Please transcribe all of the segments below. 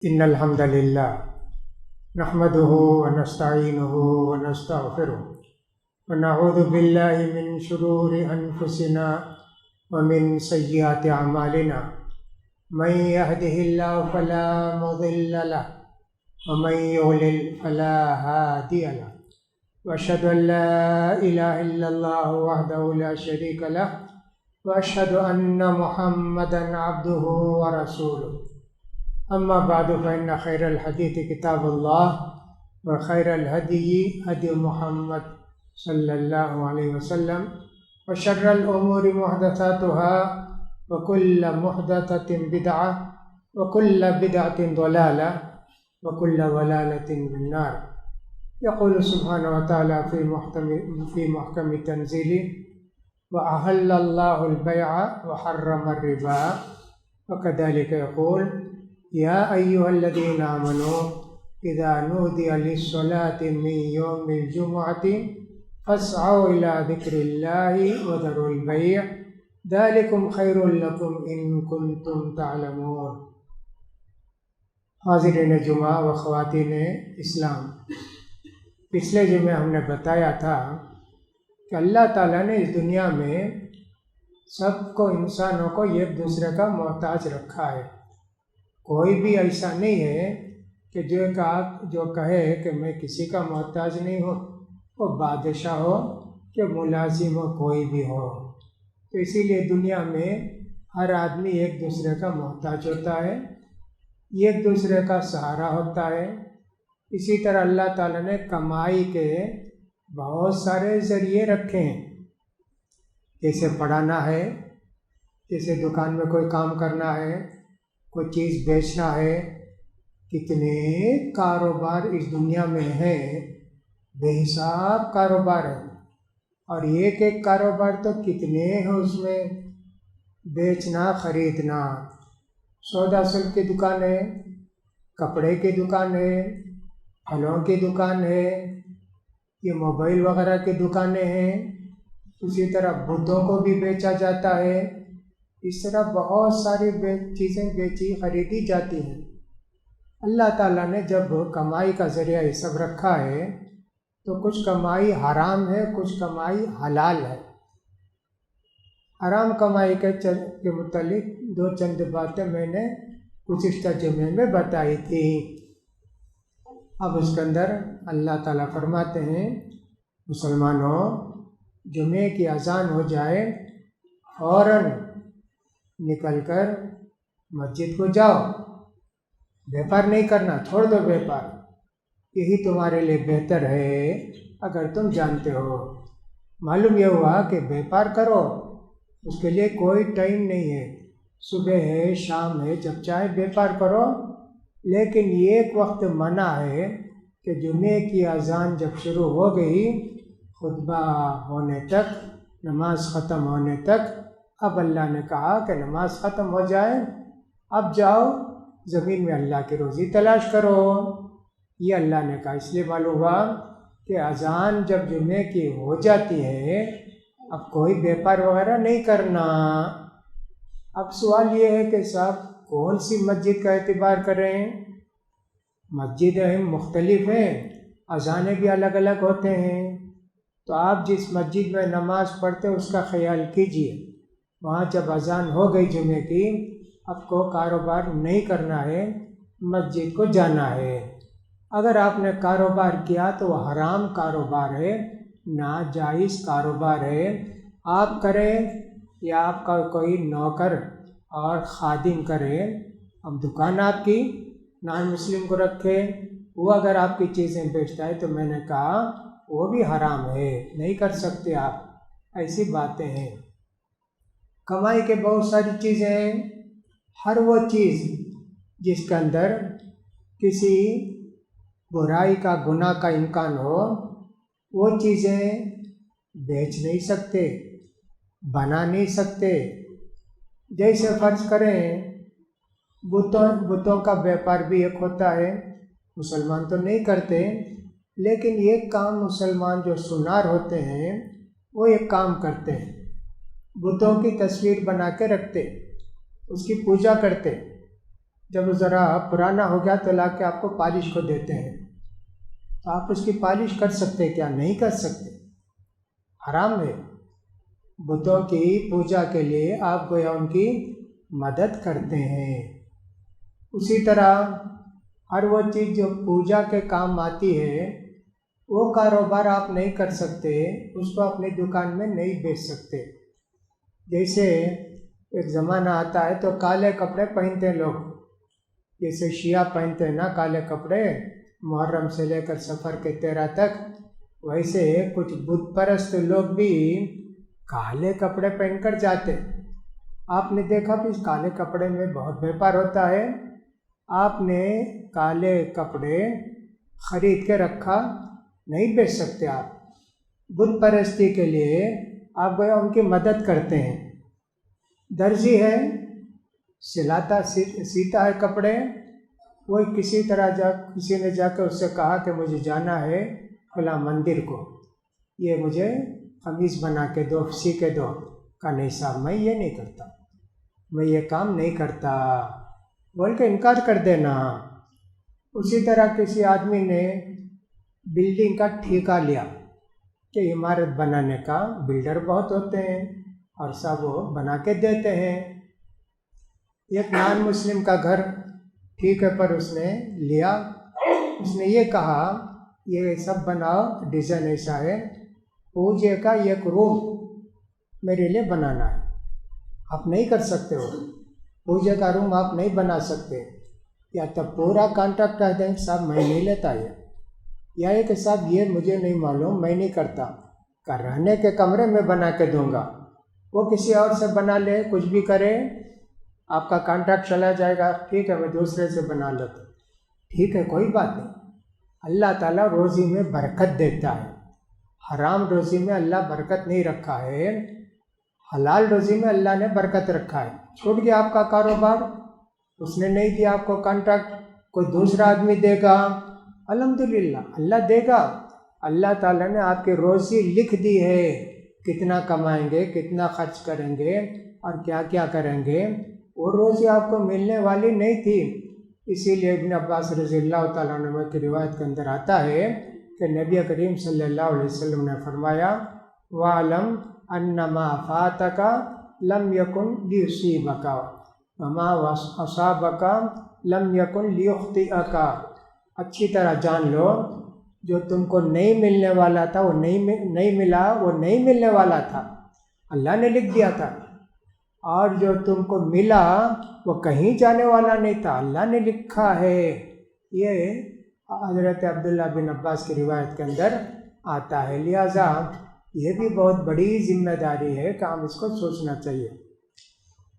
इन्नल हम्दलिल्लाह नहमदुहु व नस्तईनुहु व नस्तगफिरुह व नऊज़ु बिल्लाहि मिन शुरूरि अनफुसिना व मिन सय्यिआति अमालिना मन यहदिहिल्लाहु फला मुज़िल्ल लहु व मन युज़लिल फला हादिय लहु व अशहदु अन ला इलाहा इल्लल्लाहु वहदहु ला शरीका लहु व अशहदु अन्न मुहम्मदन अब्दुहु व रसूलुहु। अम्मा बादु फ़इन्न खैरल हदीथि किताबुल्लाह व खैरल हदी हदी मुहम्मद सल्लल्लाहु अलैहि वसल्लम व शर्रल उमूरि मुहदसातुहा व कुल्ल मुहदसतिन बिदअह व कुल्ल बिदअतिन दलाला व कुल्ल दलालतिन फिन्नार। यक़ूलु सुब्हानहु व तआला फ़ी मुहकमि तंज़ीलिहि व अहल्लल्लाहुल बैअ व हर्रमर रिबा व कज़ालिका यक़ूल या अय्युहल्लज़ीना आमनू इज़ा नूदिया लिस्सलाति मिन यौमिल जुमुअति फ़स्अऊ इला ज़िक्रिल्लाहि व ज़रुल बैअ ज़ालिकुम खैरुल लकुम इन कुंतुम तअलमून। हाज़िरीन जुमा व ख़वातीने इस्लाम, पिछले जुमे हमने बताया था कि अल्लाह ताला ने इस दुनिया में सबको, इंसानों को एक दूसरे का मोहताज रखा है। कोई भी ऐसा नहीं है कि जो कहे कि मैं किसी का मोहताज नहीं हूँ, वो बादशाह हो कि मुलाजिम हो, कोई भी हो। तो इसीलिए दुनिया में हर आदमी एक दूसरे का मोहताज होता है, एक दूसरे का सहारा होता है। इसी तरह अल्लाह ताला ने कमाई के बहुत सारे ज़रिए रखे हैं, जैसे पढ़ाना है, जैसे दुकान में कोई काम करना है, कोई चीज़ बेचना है। कितने कारोबार इस दुनिया में हैं, बेहिसाब कारोबार है। और एक एक कारोबार तो कितने हैं उसमें, बेचना खरीदना, सौदा सुल्क की दुकान है, कपड़े की दुकान है, फलों की दुकान है, ये मोबाइल वगैरह की दुकानें हैं। उसी तरह बुतों को भी बेचा जाता है। इस तरह बहुत सारी चीज़ें बेची खरीदी जाती हैं। अल्लाह ताला ने जब कमाई का ज़रिया ये सब रखा है तो कुछ कमाई हराम है, कुछ कमाई हलाल है। हराम कमाई के मुतालिक दो चंद बातें मैंने कुछ इस तर्जुमे में बताई थी। अब उसके अंदर अल्लाह ताला फरमाते हैं, मुसलमानों, जुमे की अजान हो जाए फ़ौरन निकलकर मस्जिद को जाओ। व्यापार नहीं करना, छोड़ दो व्यापार, यही तुम्हारे लिए बेहतर है अगर तुम जानते हो। मालूम यह हुआ कि व्यापार करो, उसके लिए कोई टाइम नहीं है, सुबह है, शाम है, जब चाहे व्यापार करो। लेकिन एक वक्त मना है कि जुमे की अजान जब शुरू हो गई, खुतबा होने तक, नमाज ख़त्म होने तक, अब अल्लाह ने कहा कि नमाज ख़त्म हो जाए, अब जाओ ज़मीन में अल्लाह की रोज़ी तलाश करो। ये अल्लाह ने कहा। इसलिए मालूम हुआ कि अजान जब जुमे की हो जाती है, अब कोई व्यापार वगैरह नहीं करना। अब सवाल ये है कि साहब कौन सी मस्जिद का एतबार करें? मस्जिदें मुख्तलिफ हैं, अजानें भी अलग अलग होते हैं। तो आप जिस मस्जिद में नमाज़ पढ़ते हैं उसका ख्याल कीजिए। वहाँ जब अजान हो गई जुमे की, आपको कारोबार नहीं करना है, मस्जिद को जाना है। अगर आपने कारोबार किया तो वह हराम कारोबार है, नाजायज़ कारोबार है। आप करें या आपका कोई नौकर और खादिम करे, अब दुकान आपकी, नॉन मुस्लिम को रखे, वो अगर आपकी चीज़ें बेचता है तो मैंने कहा वो भी हराम है, नहीं कर सकते आप। ऐसी बातें हैं। कमाई के बहुत सारी चीज़ें हैं। हर वो चीज़ जिसके अंदर किसी बुराई का, गुनाह का इम्कान हो, वो चीज़ें बेच नहीं सकते, बना नहीं सकते। जैसे फ़र्ज़ करें, बुतों का व्यापार भी एक होता है, मुसलमान तो नहीं करते, लेकिन ये काम मुसलमान जो सुनार होते हैं वो एक काम करते हैं, बुतों की तस्वीर बना के रखते, उसकी पूजा करते। जब वो ज़रा पुराना हो गया तो ला के आपको पॉलिश को देते हैं, तो आप उसकी पॉलिश कर सकते हैं क्या? नहीं कर सकते, हराम है। बुतों की पूजा के लिए आप गोया उनकी मदद करते हैं। उसी तरह हर वो चीज़ जो पूजा के काम आती है वो कारोबार आप नहीं कर सकते, उसको अपनी दुकान में नहीं बेच सकते। जैसे एक ज़माना आता है तो काले कपड़े पहनते हैं लोग, जैसे शिया पहनते हैं ना काले कपड़े मुहर्रम से लेकर सफ़र के 13 तक, वैसे कुछ बुत परस्त लोग भी काले कपड़े पहनकर जाते। आपने देखा कि इस काले कपड़े में बहुत व्यापार होता है, आपने काले कपड़े खरीद के रखा, नहीं बेच सकते आप। बुत परस्ती के लिए आप गया उनकी मदद करते हैं। दर्जी है, सिलाता सीता है कपड़े, वो किसी ने जाकर उससे कहा कि मुझे जाना है फला मंदिर को, ये मुझे कमीज़ बना के दो, सी के दो। का नहीं साहब मैं ये नहीं करता, मैं ये काम नहीं करता, बोल के इनकार कर देना। उसी तरह किसी आदमी ने बिल्डिंग का ठेका लिया कि इमारत बनाने का, बिल्डर बहुत होते हैं और सब वो बना के देते हैं। एक नॉन मुस्लिम का घर ठेके पर उसने लिया, उसने ये कहा ये सब बनाओ, डिज़ाइन ऐसा है, पूजे का एक रूम मेरे लिए बनाना है। आप नहीं कर सकते हो, पूजे का रूम आप नहीं बना सकते, या तो पूरा कॉन्ट्रैक्ट कह दें साहब मैं नहीं लेता ये, या एक साहब ये मुझे नहीं मालूम मैं नहीं करता, का रहने के कमरे में बना के दूंगा, वो किसी और से बना ले, कुछ भी करे, आपका कॉन्ट्रैक्ट चला जाएगा। ठीक है मैं दूसरे से बना लेता, ठीक है कोई बात नहीं। अल्लाह ताला रोज़ी में बरकत देता है, हराम रोज़ी में अल्लाह बरकत नहीं रखा है, हलाल रोज़ी में अल्लाह ने बरकत रखा है। छूट गया आपका कारोबार, उसने नहीं दिया आपको कॉन्ट्रैक्ट, कोई दूसरा आदमी देगा, अल्हम्दुलिल्लाह अल्लाह देगा। अल्लाह ताला ने आपकी रोज़ी लिख दी है, कितना कमाएंगे, कितना खर्च करेंगे और क्या क्या करेंगे, वो रोज़ी आपको मिलने वाली नहीं थी। इसीलिए इब्न अब्बास रज़ियल्लाहु ताला अन्हु की रिवायत के अंदर आता है कि नबी करीम सल्लल्लाहु अलैहि वसल्लम ने फरमाया वालम अन्नमा फातका लम यकुन लियुसीबका वमा असाबका लम यकुन लियुख्तिअका। अच्छी तरह जान लो, जो तुमको नहीं मिलने वाला था वो नहीं मिला, वो नहीं मिलने वाला था, अल्लाह ने लिख दिया था, और जो तुमको मिला वो कहीं जाने वाला नहीं था, अल्लाह ने लिखा है। ये हज़रत अब्दुल्ला बिन अब्बास की रिवायत के अंदर आता है। लिहाजा ये भी बहुत बड़ी जिम्मेदारी है कि हम इसको सोचना चाहिए।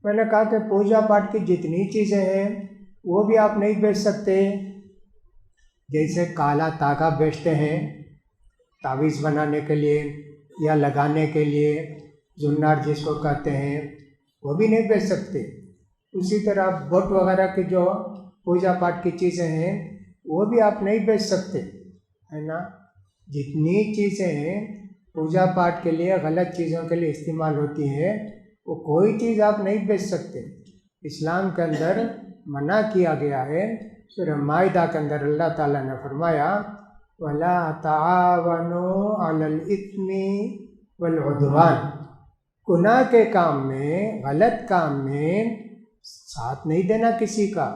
मैंने कहा कि पूजा पाठ की जितनी चीज़ें हैं वो भी आप नहीं बेच सकते। जैसे काला तागा बेचते हैं तावीज़ बनाने के लिए या लगाने के लिए, जुन्नार जिसको कहते हैं, वो भी नहीं बेच सकते। उसी तरह बोट वगैरह की जो पूजा पाठ की चीज़ें हैं वो भी आप नहीं बेच सकते, है ना। जितनी चीज़ें पूजा पाठ के लिए, गलत चीज़ों के लिए इस्तेमाल होती है, वो कोई चीज़ आप नहीं बेच सकते। इस्लाम के अंदर मना किया गया है। सूरह माइदा के अंदर अल्लाह ताला ने फरमाया वला तावनु अलल इत्मी वल उद्वान, गुनाह के काम में, गलत काम में साथ नहीं देना किसी का,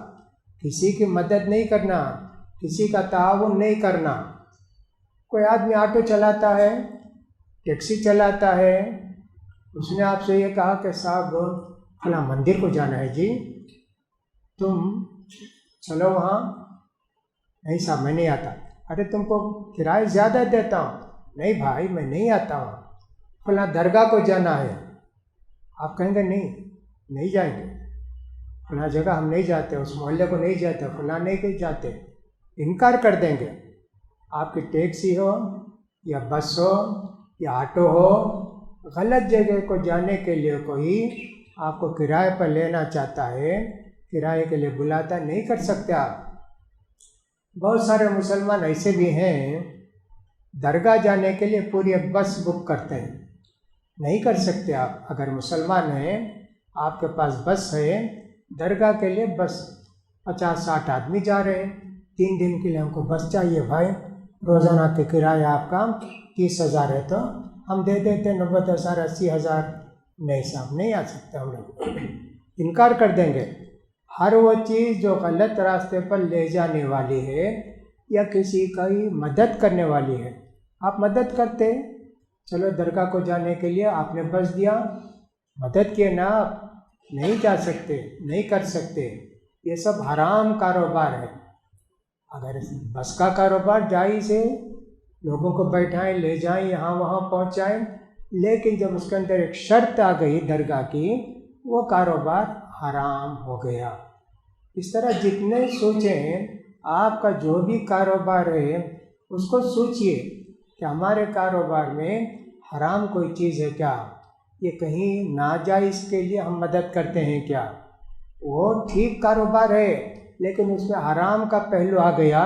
किसी की मदद नहीं करना, किसी का ताउन नहीं करना। कोई आदमी ऑटो चलाता है, टैक्सी चलाता है, उसने आपसे ये कहा कि साहब फला मंदिर को जाना है जी, तुम चलो वहाँ। नहीं साहब मैं नहीं आता। अरे तुमको किराया ज़्यादा देता हूँ। नहीं भाई मैं नहीं आता हूँ। फला दरगाह को जाना है, आप कहेंगे नहीं जाएंगे, फला जगह हम नहीं जाते, उस मोहल्ले को नहीं जाते, फला नहीं जाते, इनकार कर देंगे। आपकी टैक्सी हो या बस हो या ऑटो हो, गलत जगह को जाने के लिए कोई आपको किराए पर लेना चाहता है, किराए के लिए बुलाता, नहीं कर सकते आप। बहुत सारे मुसलमान ऐसे भी हैं दरगाह जाने के लिए पूरी बस बुक करते हैं, नहीं कर सकते आप। अगर मुसलमान हैं, आपके पास बस है, दरगाह के लिए बस 50-60 आदमी जा रहे हैं, 3 दिन के लिए हमको बस चाहिए भाई, रोज़ाना के किराया आपका 30,000 है, तो हम दे देते 90,000 80,000। नहीं साहब, नहीं आ सकते हम लोग, इनकार कर देंगे। हर वो चीज़ जो गलत रास्ते पर ले जाने वाली है या किसी की मदद करने वाली है, आप मदद करते, चलो दरगाह को जाने के लिए आपने बस दिया, मदद किए ना, आप नहीं जा सकते, नहीं कर सकते, ये सब हराम कारोबार है। अगर बस का कारोबार जायज़ है, लोगों को बैठाएं, ले जाएं, यहाँ वहाँ पहुँचाएं, लेकिन जब उसके अंदर एक शर्त आ गई दरगाह की, वो कारोबार हराम हो गया। इस तरह जितने सोचें, आपका जो भी कारोबार है उसको सोचिए कि हमारे कारोबार में हराम कोई चीज़ है क्या, ये कहीं नाजायज़ के लिए हम मदद करते हैं क्या। वो ठीक कारोबार है, लेकिन उसमें हराम का पहलू आ गया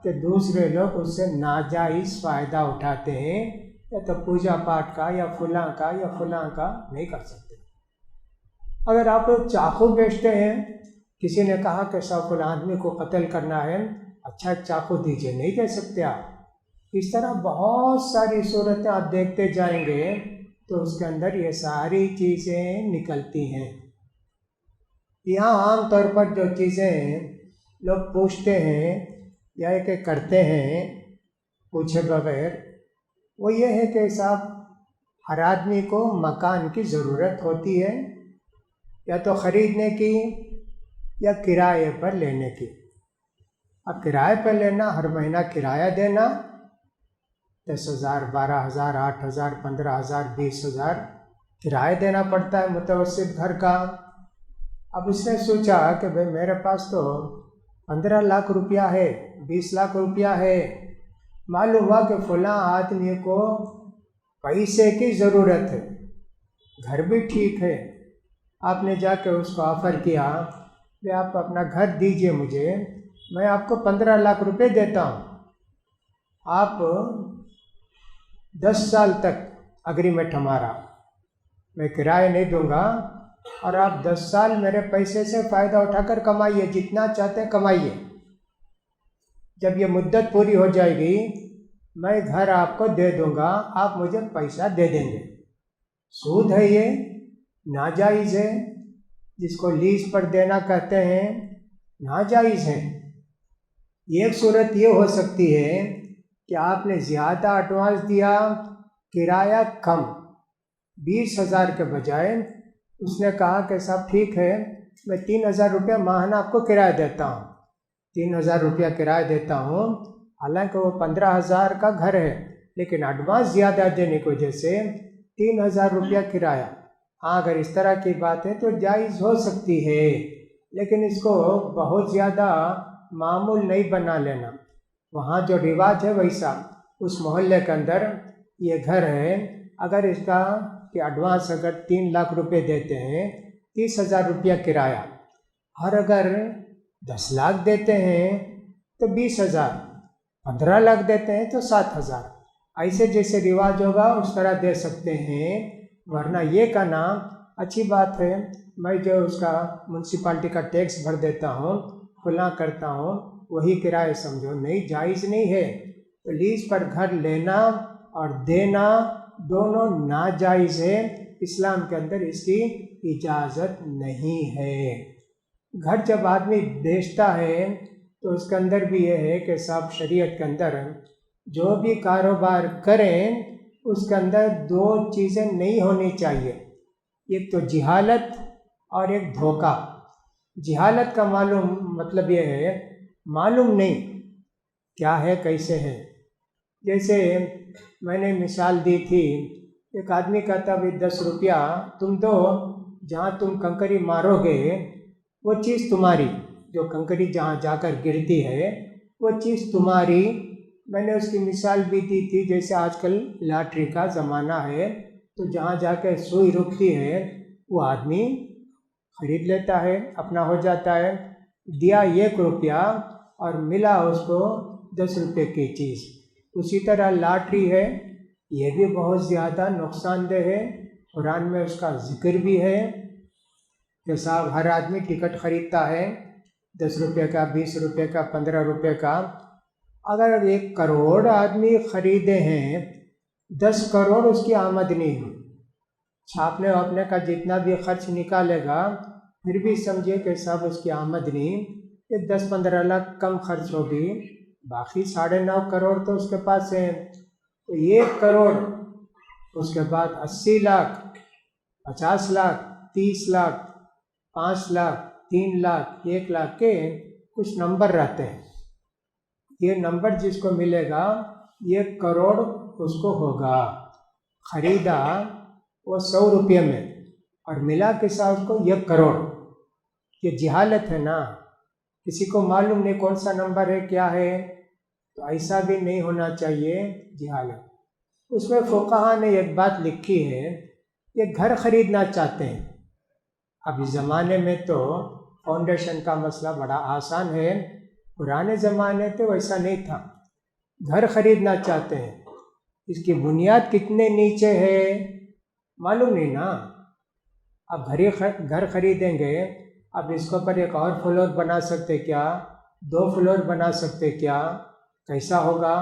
कि दूसरे लोग उससे नाजायज़ फ़ायदा उठाते हैं, या तो पूजा पाठ का या फलां का नहीं कर सकते। अगर आप चाकू बेचते हैं, किसी ने कहा कि साहब फलां आदमी को कत्ल करना है, अच्छा चाकू दीजिए, नहीं दे सकते आप। इस तरह बहुत सारी सूरतें आप देखते जाएंगे तो उसके अंदर ये सारी चीज़ें निकलती हैं। यहाँ आम तौर पर जो चीज़ें लोग पूछते हैं या एक करते हैं पूछे बगैर, वो ये है कि साहब हर आदमी को मकान की ज़रूरत होती है, या तो ख़रीदने की या किराए पर लेने की। अब किराए पर लेना, हर महीना किराया देना, 10,000 12,000 8,000 15,000 20,000 किराया देना पड़ता है मुतवस्सित घर का। अब उसने सोचा कि भाई मेरे पास तो 15 लाख रुपया है, 20 लाख रुपया है, मालूम हुआ कि फलां आदमी को पैसे की ज़रूरत है, घर भी ठीक है, आपने जाकर उसको ऑफ़र किया कि आप अपना घर दीजिए मुझे, मैं आपको 15 लाख रुपए देता हूँ, आप 10 साल तक अग्रीमेंट हमारा, मैं किराया नहीं दूंगा और आप 10 साल मेरे पैसे से फ़ायदा उठाकर कमाइए, जितना चाहते हैं कमाइए। जब ये मुद्दत पूरी हो जाएगी मैं घर आपको दे दूंगा, आप मुझे पैसा दे देंगे। सूद है ये, नाजायज़ है, जिसको लीज पर देना कहते हैं, नाजायज़ है। एक सूरत ये हो सकती है कि आपने ज़्यादा एडवांस दिया, किराया कम, 20,000 के बजाय उसने कहा कि साहब ठीक है, मैं 3,000 रुपया माहाना आपको किराया देता हूँ, 3,000 रुपया किराया देता हूँ, हालांकि वो 15,000 का घर है, लेकिन एडवांस ज़्यादा देने की वजह से 3,000 रुपया किराया। हाँ, अगर इस तरह की बात है तो जायज़ हो सकती है, लेकिन इसको बहुत ज़्यादा मामूल नहीं बना लेना। वहाँ जो रिवाज है वैसा, उस मोहल्ले के अंदर ये घर है, अगर इसका कि एडवांस अगर 3 लाख रुपए देते हैं, 30,000 रुपया किराया, और अगर 10 लाख देते हैं तो 20,000, 15 लाख देते हैं तो 7,000, ऐसे जैसे रिवाज होगा उस तरह दे सकते हैं। वरना ये कहना अच्छी बात है, मैं जो उसका म्यूनसिपाल्टी का टैक्स भर देता हूँ, खुला करता हूँ, वही किराया समझो, नहीं, जायज़ नहीं है। तो लीज पर घर लेना और देना दोनों नाजायज़ है, इस्लाम के अंदर इसकी इजाज़त नहीं है। घर जब आदमी बेचता है तो उसके अंदर भी ये है कि सब शरीयत के अंदर जो भी कारोबार करें उसके अंदर 2 चीज़ें नहीं होनी चाहिए, एक तो जिहालत और एक धोखा। जिहालत का मतलब ये है मालूम नहीं क्या है कैसे है। जैसे मैंने मिसाल दी थी, एक आदमी कहता भाई 10 रुपया तुम दो, जहाँ तुम कंकरी मारोगे वो चीज़ तुम्हारी, जो कंकरी जहाँ जाकर गिरती है वो चीज़ तुम्हारी। मैंने उसकी मिसाल भी दी थी, जैसे आजकल लॉटरी का ज़माना है, तो जहाँ जाकर सुई रुकती है वो आदमी खरीद लेता है, अपना हो जाता है। दिया 1 रुपया और मिला उसको 10 रुपये की चीज़। उसी तरह लॉटरी है, ये भी बहुत ज़्यादा नुकसानदेह है। कुरान में उसका जिक्र भी है कि साहब हर आदमी टिकट खरीदता है, 10 रुपये का, 20 रुपये का, 15 रुपये का। अगर 1 करोड़ आदमी खरीदे हैं, 10 करोड़ उसकी आमदनी है, छापने वापने का जितना भी खर्च निकालेगा, फिर भी समझिए कि सब उसकी आमदनी ये 10-15 लाख कम खर्च होगी, बाकी 9.5 करोड़ तो उसके पास है। तो 1 करोड़, उसके बाद 80 लाख, 50 लाख, 30 लाख, 5 लाख, 3 लाख, 1 लाख के कुछ नंबर रहते हैं। ये नंबर जिसको मिलेगा 1 करोड़ उसको होगा। खरीदा वो 100 रुपये में और मिला के साथ उसको 1 करोड़। ये जिहालत है ना, किसी को मालूम नहीं कौन सा नंबर है क्या है, तो ऐसा भी नहीं होना चाहिए, जिहालत। उसमें फुक़हा ने एक बात लिखी है, ये घर खरीदना चाहते हैं। अब इस ज़माने में तो फाउंडेशन का मसला बड़ा आसान है, पुराने ज़माने तो वैसा नहीं था। घर खरीदना चाहते हैं, इसकी बुनियाद कितने नीचे है मालूम नहीं ना। अब घर खरीदेंगे, अब इसके ऊपर एक और फ्लोर बना सकते क्या, 2 फ्लोर बना सकते क्या, कैसा होगा?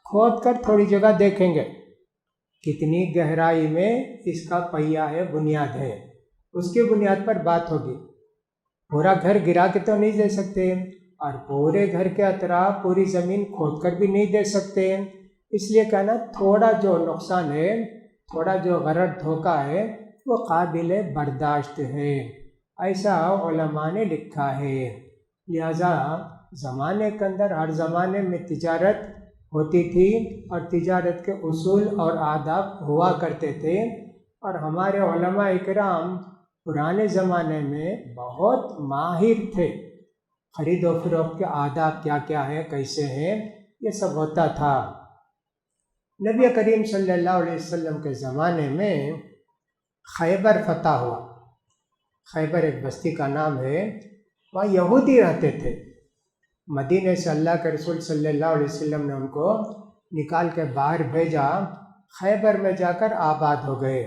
खोद कर थोड़ी जगह देखेंगे कितनी गहराई में इसका पहिया है, बुनियाद है, उसकी बुनियाद पर बात होगी। पूरा घर गिरा के तो नहीं दे सकते, और पूरे घर के अतराफ पूरी ज़मीन खोद कर भी नहीं दे सकते। इसलिए कहना थोड़ा जो नुकसान है, थोड़ा जो गलत धोखा है, वो काबिल बर्दाश्त है, ऐसा उलमा ने लिखा है। लिहाजा ज़माने के अंदर हर ज़माने में तिजारत होती थी और तिजारत के उसूल और आदाब हुआ करते थे, और हमारे उलमा इकराम पुराने ज़माने में बहुत माहिर थे। खरीदो फरोख्त के आदाब क्या क्या है, कैसे हैं, ये सब होता था। नबी करीम सल्लल्लाहु अलैहि वसल्लम के ज़माने में खैबर फतह हुआ। खैबर एक बस्ती का नाम है, वहाँ यहूदी रहते थे। मदीने से अल्लाह के रसूल सल्लल्लाहु अलैहि वसल्लम ने उनको निकाल के बाहर भेजा, खैबर में जाकर आबाद हो गए।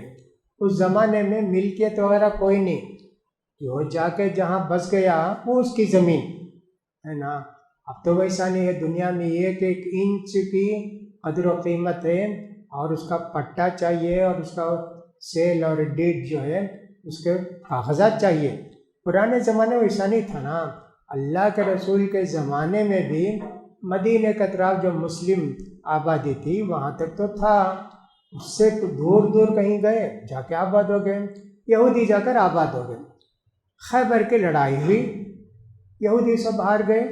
उस ज़माने में मिल्कियत वगैरह कोई नहीं, वो जाके जहाँ बस गया वो उसकी ज़मीन है ना। अब तो वैसा नहीं है, दुनिया में 1-1 इंच की कदर व कीमत है, और उसका पट्टा चाहिए, और उसका सेल और डीड जो है उसके कागजात चाहिए। पुराने ज़माने में वैसा नहीं था ना। अल्लाह के रसूल के ज़माने में भी मदीने के अतराफ जो मुस्लिम आबादी थी वहाँ तक तो था, उससे तो दूर दूर कहीं गए, जाके आबाद हो गए, यहूदी जाकर आबाद हो गए। खैबर की लड़ाई हुई, यहूदी सब हार गए।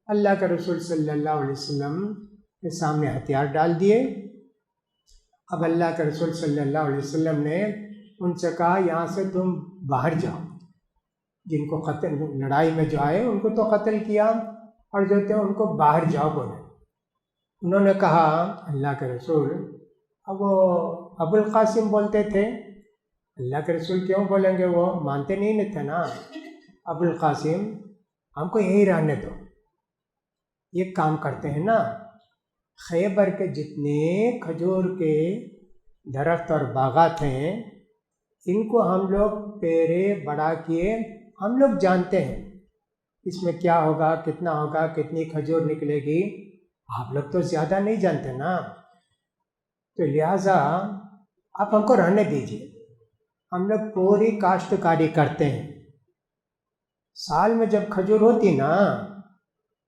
अल्लाह के रसूल सल्लल्लाहु अलैहि वसल्लम के सामने हथियार डाल दिए। अब अल्लाह के रसूल सल्लल्लाहु अलैहि वसल्लम ने उनसे कहा, यहाँ से तुम बाहर जाओ, जिनको कत्ल लड़ाई में जो आए उनको तो कत्ल किया, और जो थे उनको बाहर जाओ बोले। उन्होंने कहा अल्लाह के रसूल, अब वो अबुल कासिम बोलते थे, अल्लाह के रसूल क्यों बोलेंगे, वो मानते नहीं थे ना। अबुल कासिम, हमको यहीं रहने दो, ये काम करते हैं ना, खैबर के जितने खजूर के दरख्त और बागात हैं, इनको हम लोग पेरे बड़ा किए, हम लोग जानते हैं इसमें क्या होगा, कितना होगा, कितनी खजूर निकलेगी, आप लोग तो ज़्यादा नहीं जानते ना। तो लिहाजा आप हमको रहने दीजिए, हम लोग पूरी काश्तकारी करते हैं। साल में जब खजूर होती ना,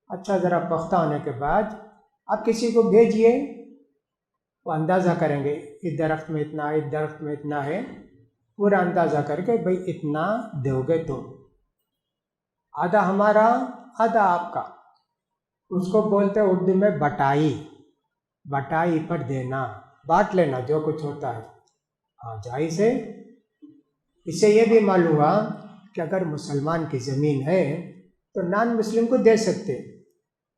अच्छा ज़रा पुख्ता होने के बाद आप किसी को भेजिए, वो अंदाज़ा करेंगे इस दरख्त में इतना है, इस दरख्त में इतना है, पूरा अंदाज़ा करके भाई इतना दोगे तो आधा हमारा आधा आपका, उसको बोलते हैं उर्दू में बटाई, बटाई पर देना, बांट लेना जो कुछ होता है। हाँ जायज़ है। इससे ये भी मालूम हुआ कि अगर मुसलमान की ज़मीन है तो नॉन मुस्लिम को दे सकते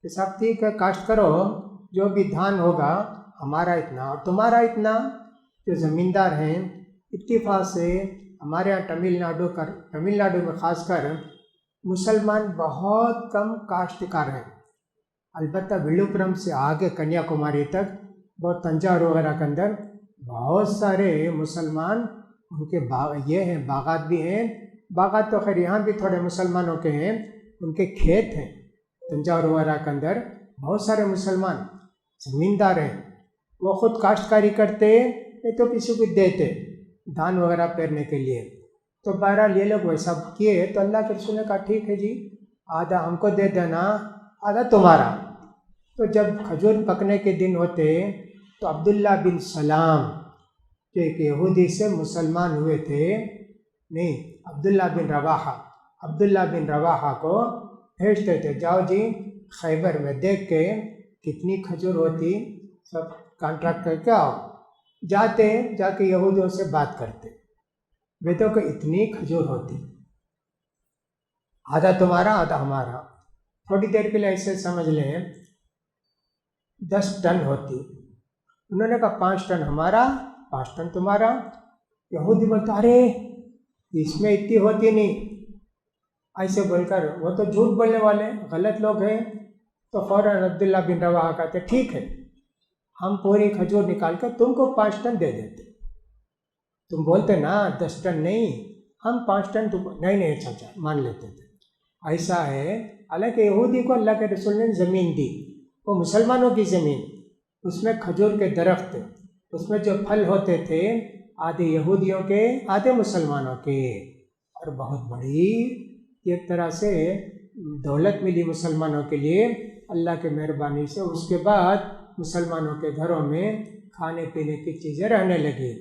कि साहब ठीक है, काश्त करो, जो भी धान होगा हमारा इतना और तुम्हारा इतना। जो ज़मींदार हैं इत्तेफाक से हमारे यहाँ तमिलनाडु में ख़ासकर मुसलमान बहुत कम काश्तकार हैं। अलबत्ता विल्लुपुरम से आगे कन्याकुमारी तक, बहुत तंजावुर वगैरह के अंदर बहुत सारे मुसलमान, उनके ये हैं बागात भी हैं। बागात तो खैर यहाँ भी थोड़े मुसलमानों के हैं, उनके खेत हैं तंजावुर वगैरह के अंदर, बहुत सारे मुसलमान ज़मींदार हैं, वो ख़ुद काश्तकारी करते नहीं तो किसी को देते धान वगैरह पेरने के लिए। तो बहरहाल ये लोग वैसा किए तो अल्लाह के रसूल ने कहा ठीक है जी, आधा हमको दे देना, आधा तुम्हारा। तो जब खजूर पकने के दिन होते तो अब्दुल्ला बिन सलाम जो एक यहूदी से मुसलमान हुए थे, नहीं अब्दुल्ला बिन रवाहा को भेजते थे, जाओ जी खैबर में देख के कितनी खजूर होती सब कॉन्ट्रैक्ट करके आओ। जाके यहूदियों से बात करते, वेदों को इतनी खजूर होती, आधा तुम्हारा आधा हमारा। थोड़ी देर के लिए ऐसे समझ लें 10 टन होती, उन्होंने कहा 5 टन हमारा 5 टन तुम्हारा। यहूदी बोलते अरे इसमें इतनी होती नहीं, ऐसे बोलकर वो तो झूठ बोलने वाले गलत लोग हैं। तो फ़ौरन अब्दुल्ला बिन रवाहा कहते ठीक है, हम पूरी खजूर निकाल कर तुमको 5 टन दे देते। तुम बोलते ना 10 टन नहीं, हम 5 टन तुम नहीं अच्छा मान लेते थे। ऐसा है, हालांकि यहूदी को अल्लाह के रसूल ने ज़मीन दी, वो मुसलमानों की ज़मीन, उसमें खजूर के दरख्त थे, उसमें जो फल होते थे आधे यहूदियों के आधे मुसलमानों के, और बहुत बड़ी एक तरह से दौलत मिली मुसलमानों के लिए अल्लाह के मेहरबानी से। उसके बाद मुसलमानों के घरों में खाने पीने की चीज़ें रहने लगी।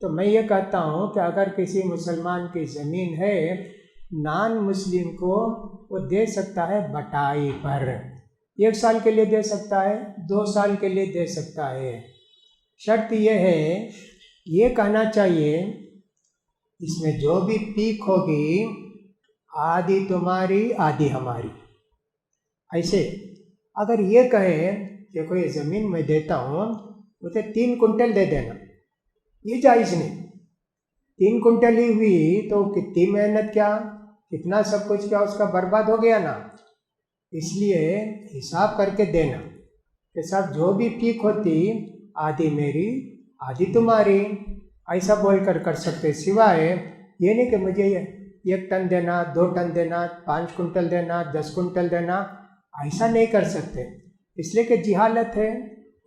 तो मैं ये कहता हूँ कि अगर किसी मुसलमान की ज़मीन है, नॉन मुस्लिम को वो दे सकता है बटाई पर, 1 साल के लिए दे सकता है, 2 साल के लिए दे सकता है। शर्त ये है, ये कहना चाहिए इसमें जो भी पीक होगी आधी तुम्हारी आधी हमारी। ऐसे अगर ये कहे देखो ये ज़मीन मैं देता हूँ, उसे 3 कुंटल दे देना, ये जायज़ नहीं। 3 कुंटल ही हुई तो कितनी मेहनत क्या, कितना सब कुछ क्या उसका बर्बाद हो गया ना। इसलिए हिसाब करके देना कि साहब जो भी पीक होती आधी मेरी आधी तुम्हारी, ऐसा बोल कर सकते। सिवाय ये नहीं कि मुझे 1 टन देना, 2 टन देना, 5 कुंटल देना, 10 कुंटल देना, ऐसा नहीं कर सकते। इसलिए कि जिहालत है,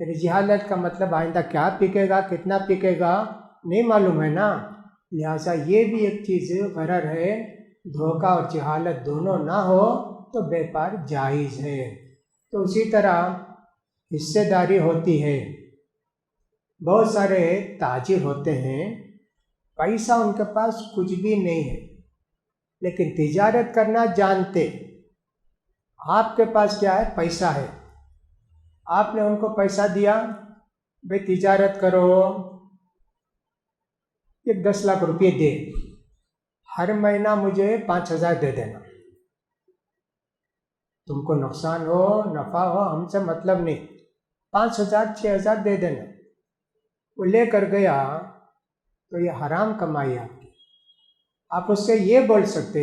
फिर जिहालत का मतलब आइंदा क्या पिकेगा कितना पिकेगा नहीं मालूम है ना। लिहाजा ये भी एक चीज़ गरर है, धोखा और जिहालत दोनों ना हो तो व्यापार जायज़ है। तो उसी तरह हिस्सेदारी होती है, बहुत सारे ताजिर होते हैं, पैसा उनके पास कुछ भी नहीं है लेकिन तिजारत करना जानते। आपके पास क्या है, पैसा है, आपने उनको पैसा दिया, भाई तिजारत करो, एक 10 लाख रुपये दे, हर महीना मुझे 5,000 दे देना, तुमको नुकसान हो नफ़ा हो हमसे मतलब नहीं, 5,000 6,000 दे देना। वो लेकर गया तो ये हराम कमाई आपकी। आप उससे ये बोल सकते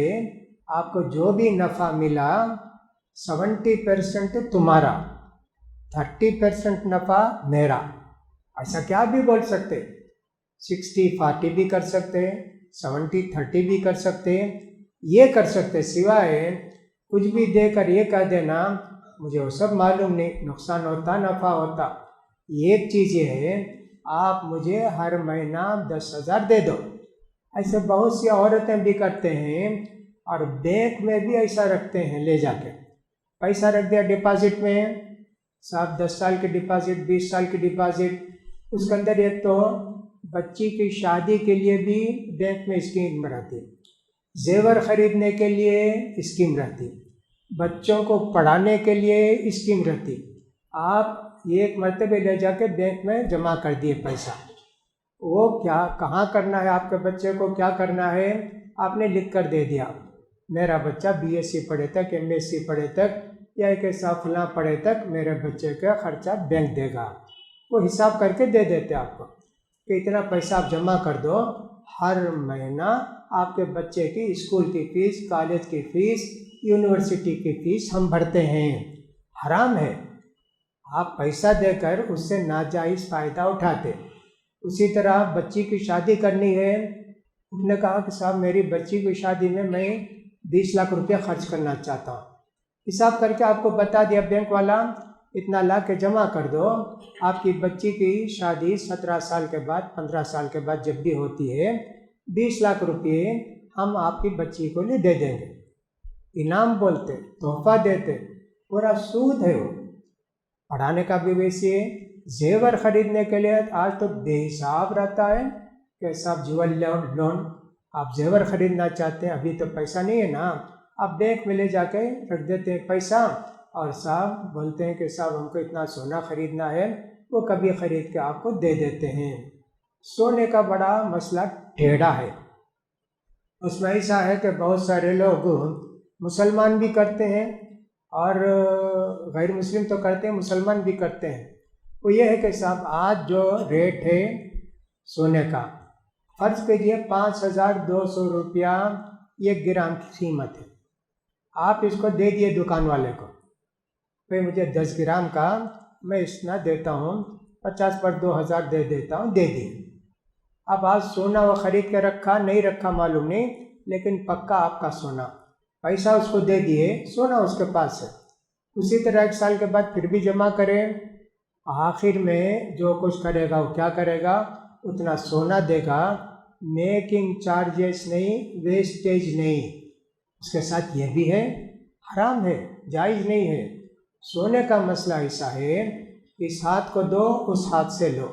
आपको जो भी नफ़ा मिला 70% तुम्हारा, 30% नफ़ा मेरा, ऐसा क्या भी बोल सकते। 60-40 भी कर सकते, 70-30 भी कर सकते, ये कर सकते। सिवाय कुछ भी देकर ये कह देना मुझे वो सब मालूम नहीं, नुकसान होता नफ़ा होता। एक चीज़ ये है, आप मुझे हर महीना 10,000 दे दो। ऐसे बहुत सी औरतें भी करते हैं और बैंक में भी ऐसा रखते हैं, ले जाके पैसा रख दिया डिपॉजिट में, साहब 10 साल की डिपॉजिट, 20 साल की डिपॉजिट, उसके अंदर एक तो बच्ची की शादी के लिए भी बैंक में स्कीम रहती, जेवर खरीदने के लिए स्कीम रहती, बच्चों को पढ़ाने के लिए स्कीम रहती। आप एक मरतबे ले जाके बैंक में जमा कर दिए पैसा, वो क्या कहाँ करना है, आपके बच्चे को क्या करना है आपने लिख कर दे दिया, मेरा बच्चा BSc पढ़े तक, MSc पढ़े तक या एक ऐसा फलां पढ़े तक मेरे बच्चे का खर्चा बैंक देगा। वो हिसाब करके दे देते आपको कि इतना पैसा आप जमा कर दो, हर महीना आपके बच्चे की स्कूल की फ़ीस, कॉलेज की फ़ीस, यूनिवर्सिटी की फ़ीस हम भरते हैं। हराम है, आप पैसा देकर उससे नाजायज़ फ़ायदा उठाते। उसी तरह बच्ची की शादी करनी है, उसने कहा कि साहब मेरी बच्ची की शादी में मैं 20 लाख रुपया खर्च करना चाहता हूँ, हिसाब करके आपको बता दिया बैंक वाला इतना ला के जमा कर दो, आपकी बच्ची की शादी 17 साल के बाद 15 साल के बाद जब भी होती है 20 लाख रुपये हम आपकी बच्ची को लिए दे देंगे। इनाम बोलते, तोहफा देते, पूरा सूद है वो। पढ़ाने का भी वैसे है, जेवर खरीदने के लिए आज तो बेहिसाब रहता है कि साहब ज्वेल लोन आप जेवर खरीदना चाहते हैं, अभी तो पैसा नहीं है ना, आप बैंक में ले जाके रख देते हैं पैसा और साहब बोलते हैं कि साहब हमको इतना सोना खरीदना है, वो कभी खरीद के आपको दे देते हैं। सोने का बड़ा मसला टेढ़ा है। उसमें ऐसा है कि बहुत सारे लोग मुसलमान भी करते हैं और गैर मुस्लिम तो करते हैं, मुसलमान भी करते हैं। वो ये है कि साहब आज जो रेट है सोने का, फर्ज कीजिए 5200 रुपया 1 ग्राम की कीमत है, आप इसको दे दिए दुकान वाले को, भाई मुझे 10 ग्राम का मैं इतना देता हूँ, 50 पर 2000 दे देता हूँ, दे दिए। अब आज सोना वो ख़रीद के रखा नहीं रखा मालूम नहीं, लेकिन पक्का आपका सोना, पैसा उसको दे दिए, सोना उसके पास है। उसी तरह 1 साल के बाद फिर भी जमा करें, आखिर में जो कुछ करेगा वो क्या करेगा, उतना सोना देगा, मेकिंग चार्जेस नहीं, वेस्टेज नहीं। उसके साथ ये भी है हराम है, जायज़ नहीं है। सोने का मसला ऐसा है, इस हाथ को दो उस हाथ से लो।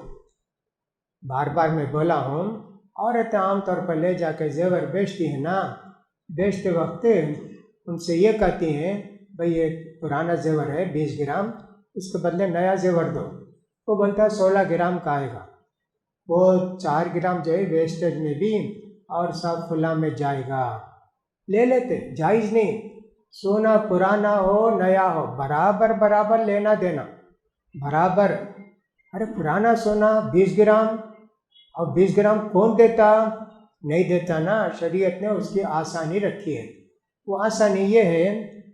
बार बार मैं बोला हूँ, औरतें आमतौर पर ले जाकर जेवर बेचती हैं ना, बेचते वक्त उनसे ये कहती हैं भाई ये पुराना जेवर है 20 ग्राम, इसके बदले नया जेवर दो। वो बोलता है 16 ग्राम का आएगा, वो 4 ग्राम जो है वेस्टेज में भी और सब खुला में जाएगा। ले लेते, जायज़ नहीं। सोना पुराना हो नया हो बराबर बराबर लेना देना, बराबर। अरे पुराना सोना 20 ग्राम और 20 ग्राम कौन देता, नहीं देता ना। शरीयत ने उसकी आसानी रखी है। वो आसानी ये है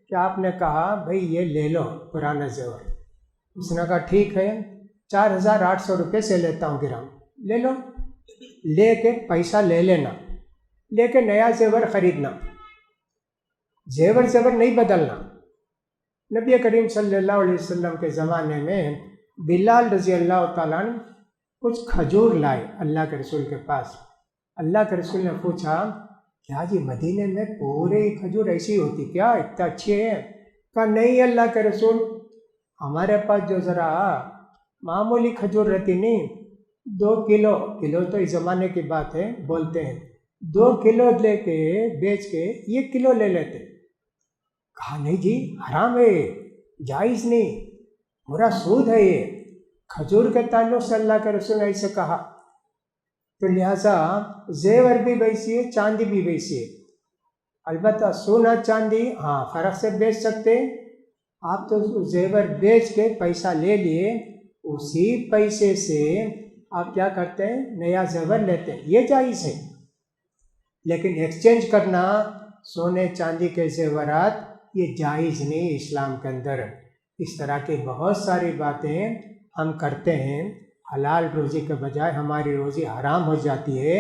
कि आपने कहा भाई ये ले लो पुराना जेवर, उसने कहा ठीक है 4800 रुपये से लेता हूँ ग्राम, ले लो। लेके पैसा ले लेना, लेके नया जेवर खरीदना, जेवर नहीं बदलना। नबी करीम सल्लल्लाहु अलैहि वसल्लम के ज़माने में बिलाल रज़ी अल्लाह ताला अन्हु कुछ खजूर लाए अल्लाह के रसूल के पास। अल्लाह के रसूल ने पूछा क्या जी मदीने में पूरे खजूर ऐसी होती क्या, इतना अच्छी है? कहा नहीं अल्लाह के रसूल, हमारे पास जो ज़रा मामूली खजूर रहती नहीं, 2 किलो तो इस ज़माने की बात है, बोलते हैं 2 किलो लेके बेच के 1 किलो ले लेते। कहा नहीं जी हराम है, जायज़ नहीं, पूरा सूद है ये। खजूर के ताल्लुक़ से अल्लाह के रसूल ने ऐसे कहा, तो लिहाजा जेवर भी वैसी है, चांदी भी वैसी है। अलबत्ता सोना चांदी हाँ फ़र्क से बेच सकते, आप तो जेवर बेच के पैसा ले लिए, उसी पैसे से आप क्या करते हैं, नया जेवर लेते हैं, ये जायज़ है। लेकिन एक्सचेंज करना सोने चांदी के जेवरात ये जायज़ नहीं इस्लाम के अंदर। इस तरह की बहुत सारी बातें हम करते हैं, हलाल रोज़ी के बजाय हमारी रोज़ी हराम हो जाती है,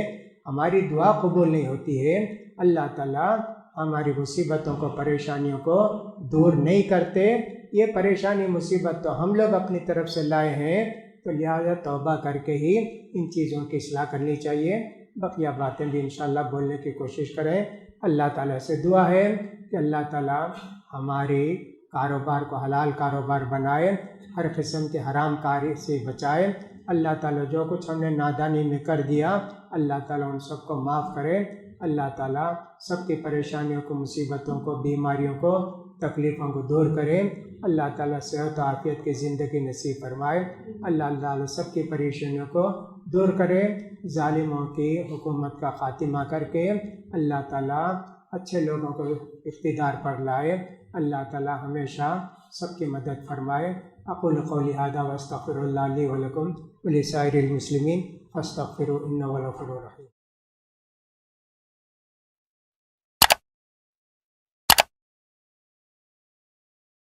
हमारी दुआ कबूल नहीं होती है। अल्लाह ताला हमारी मुसीबतों को परेशानियों को दूर नहीं करते। ये परेशानी मुसीबत तो हम लोग अपनी तरफ से लाए हैं, तो लिहाजा तौबा करके ही इन चीज़ों की इस्लाह करनी चाहिए। बकिया बातें भी इंशाअल्लाह बोलने की कोशिश करें। अल्लाह ताला से दुआ है कि अल्लाह ताला हमारे कारोबार को हलाल कारोबार बनाए, हर किस्म के हराम कार्य से बचाए। अल्लाह ताला जो कुछ हमने नादानी में कर दिया, अल्लाह ताला उन सबको माफ़ करे। अल्लाह ताला सबकी परेशानियों को, मुसीबतों को, बीमारियों को, तकलीफ़ों को दूर करे। अल्लाह ताला सेहत आफ़ियत की ज़िंदगी नसीब फरमाए। अल्लाह ताला सबकी परेशानियों को दूर करे, ज़ालिमों की हुकूमत का ख़ात्मा करके अल्लाह ताला अच्छे लोगों को इक़्तिदार पर लाए। अल्लाह ताला हमेशा सबकी मदद फरमाए। अक़ूलु क़ौली हाज़ा व अस्तग़फ़िरुल्लाह ली व लकुम व लिसाइरिल मुस्लिमीन फ़स्तग़फ़िरूहु इन्नहु हुवल गफ़ूरुर रहीम।